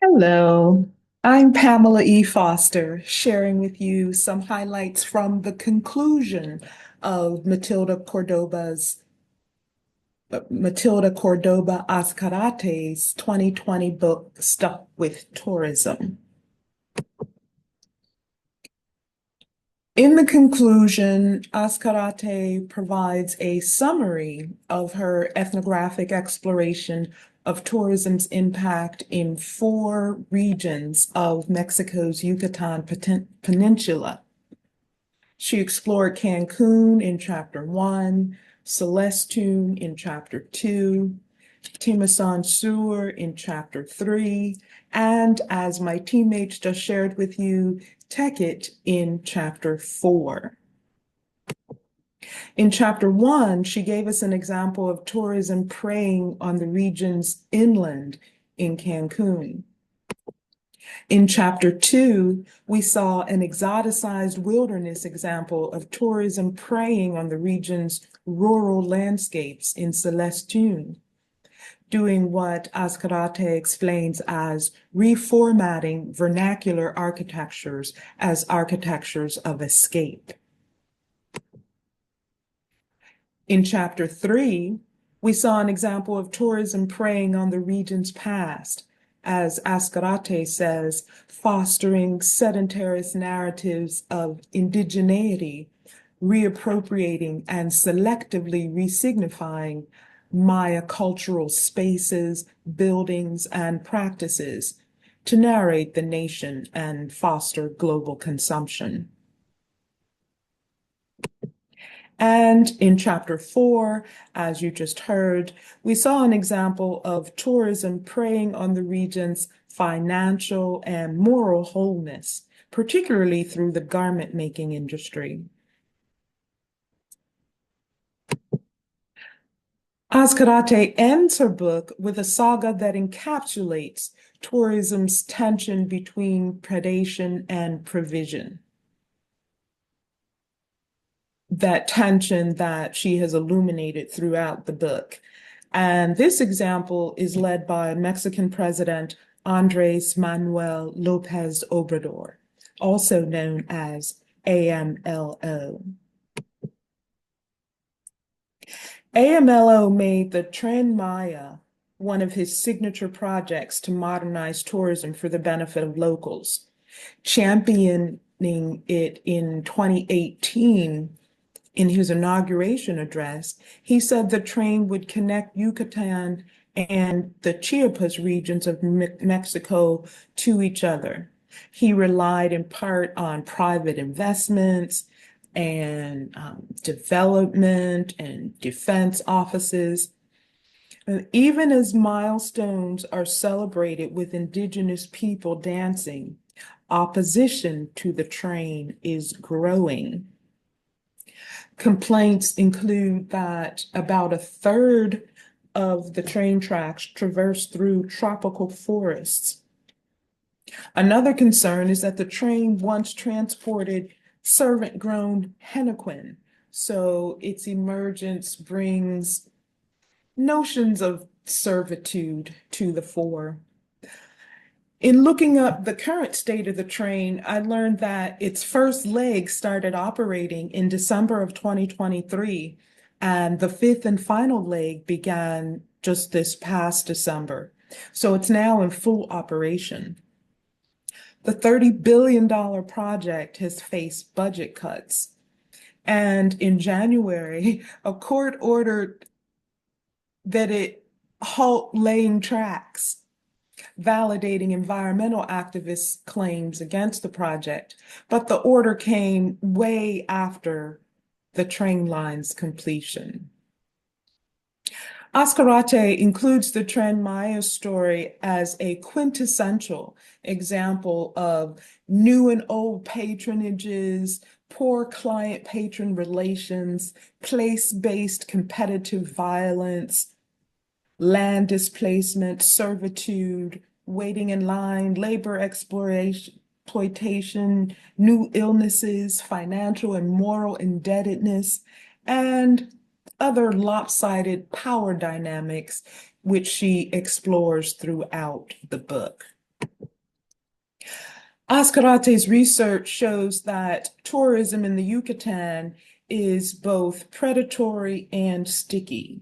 Hello, I'm Pamela E. Foster, sharing with you some highlights from the conclusion of Matilda Cordoba Azcarate's 2020 book, Stuck with Tourism. In the conclusion, Azcarate provides a summary of her ethnographic exploration of tourism's impact in four regions of Mexico's Yucatan Peninsula. She explored Cancun in chapter 1, Celestune in chapter 2, Timasan Sur in chapter 3, and as my teammates just shared with you, Tekit in chapter 4. In chapter 1, she gave us an example of tourism preying on the region's inland in Cancun. In chapter 2, we saw an exoticized wilderness example of tourism preying on the region's rural landscapes in Celestune, doing what Azcarate explains as reformatting vernacular architectures as architectures of escape. In chapter 3, we saw an example of tourism preying on the region's past, as Azcarate says, fostering sedentarist narratives of indigeneity, reappropriating and selectively resignifying Maya cultural spaces, buildings, and practices to narrate the nation and foster global consumption. And in chapter 4, as you just heard, we saw an example of tourism preying on the region's financial and moral wholeness, particularly through the garment making industry. Azcarate ends her book with a saga that encapsulates tourism's tension between predation and provision. That tension that she has illuminated throughout the book. And this example is led by Mexican President Andres Manuel Lopez Obrador, also known as AMLO. AMLO made the Tren Maya one of his signature projects to modernize tourism for the benefit of locals, championing it in 2018. In his inauguration address, he said the train would connect Yucatan and the Chiapas regions of Mexico to each other. He relied in part on private investments and development and defense offices. And even as milestones are celebrated with indigenous people dancing, opposition to the train is growing. Complaints include that about a third of the train tracks traverse through tropical forests. Another concern is that the train once transported servant-grown henequen, so its emergence brings notions of servitude to the fore. In looking up the current state of the train, I learned that its first leg started operating in December of 2023, and the fifth and final leg began just this past December. So it's now in full operation. The $30 billion project has faced budget cuts. And in January, a court ordered that it halt laying tracks, validating environmental activists' claims against the project, but the order came way after the train line's completion. Azcarate includes the Tren Maya story as a quintessential example of new and old patronages, poor client-patron relations, place-based competitive violence, land displacement, servitude, waiting in line, labor exploitation, new illnesses, financial and moral indebtedness, and other lopsided power dynamics, which she explores throughout the book. Azcarate's research shows that tourism in the Yucatan is both predatory and sticky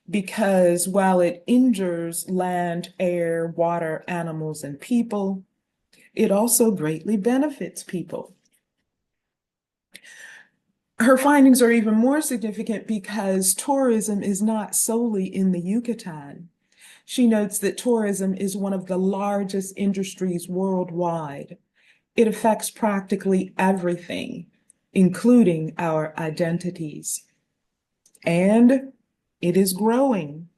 because while it injures land, air, water, animals, and people, it also greatly benefits people. Her findings are even more significant because tourism is not solely in the Yucatan. She notes that tourism is one of the largest industries worldwide. It affects practically everything, including our identities. And it is growing.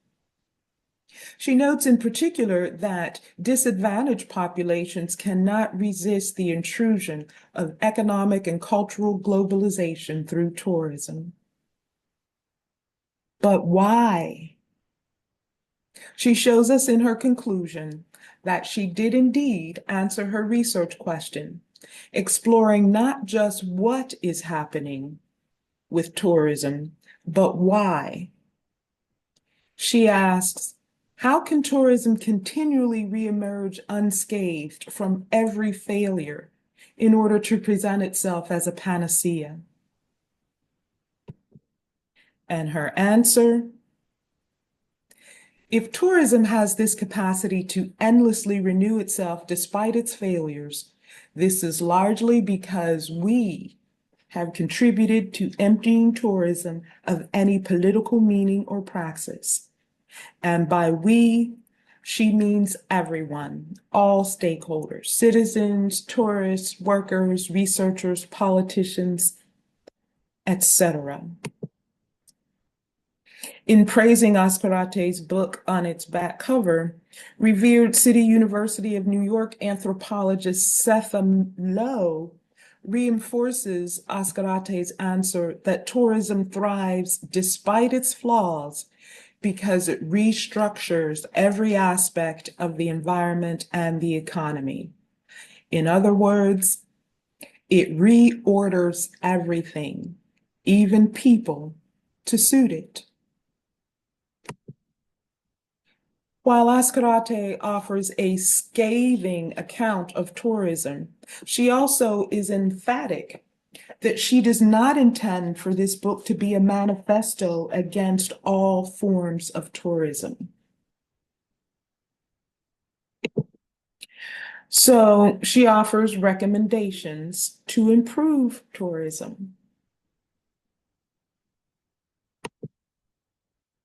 She notes in particular that disadvantaged populations cannot resist the intrusion of economic and cultural globalization through tourism. But why? She shows us in her conclusion that she did indeed answer her research question, exploring not just what is happening with tourism, but why. She asks, how can tourism continually reemerge unscathed from every failure in order to present itself as a panacea? And her answer, if tourism has this capacity to endlessly renew itself despite its failures, this is largely because we have contributed to emptying tourism of any political meaning or praxis. And by we, she means everyone, all stakeholders, citizens, tourists, workers, researchers, politicians, etc. In praising Azcarate's book on its back cover, revered City University of New York anthropologist Seth Lowe reinforces Azcarate's answer that tourism thrives despite its flaws because it restructures every aspect of the environment and the economy. In other words, it reorders everything, even people, to suit it. While Azcarate offers a scathing account of tourism, she also is emphatic that she does not intend for this book to be a manifesto against all forms of tourism. So she offers recommendations to improve tourism.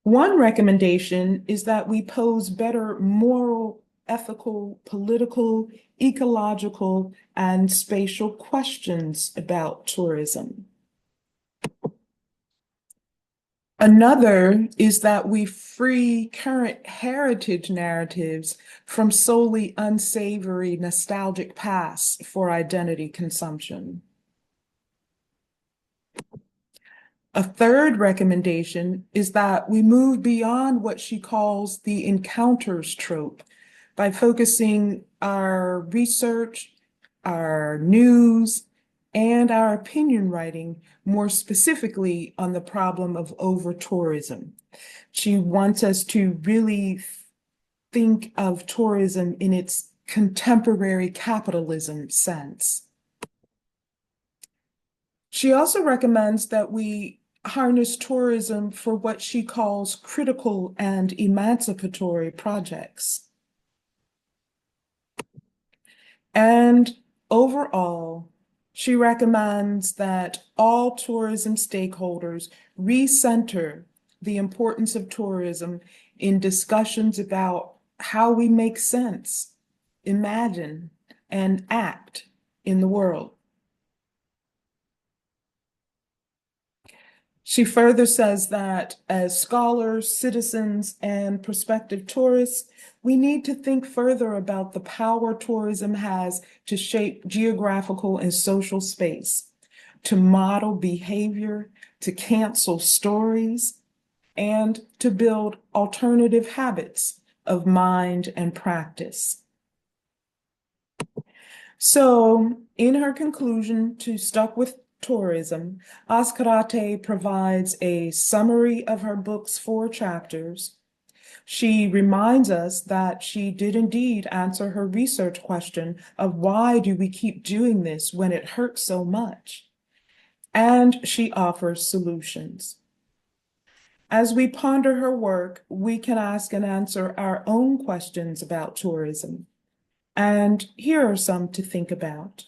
One recommendation is that we pose better moral, ethical, political, ecological, and spatial questions about tourism. Another is that we free current heritage narratives from solely unsavory nostalgic past for identity consumption. A third recommendation is that we move beyond what she calls the encounters trope by focusing our research, our news, and our opinion writing more specifically on the problem of over-tourism. She wants us to really think of tourism in its contemporary capitalism sense. She also recommends that we harness tourism for what she calls critical and emancipatory projects. And overall, she recommends that all tourism stakeholders recenter the importance of tourism in discussions about how we make sense, imagine, and act in the world. She further says that as scholars, citizens, and prospective tourists, we need to think further about the power tourism has to shape geographical and social space, to model behavior, to cancel stories, and to build alternative habits of mind and practice. So, in her conclusion to Stuck with Tourism, Azcarate provides a summary of her book's 4 chapters, She reminds us that she did indeed answer her research question of why do we keep doing this when it hurts so much? And she offers solutions. As we ponder her work, we can ask and answer our own questions about tourism. And here are some to think about.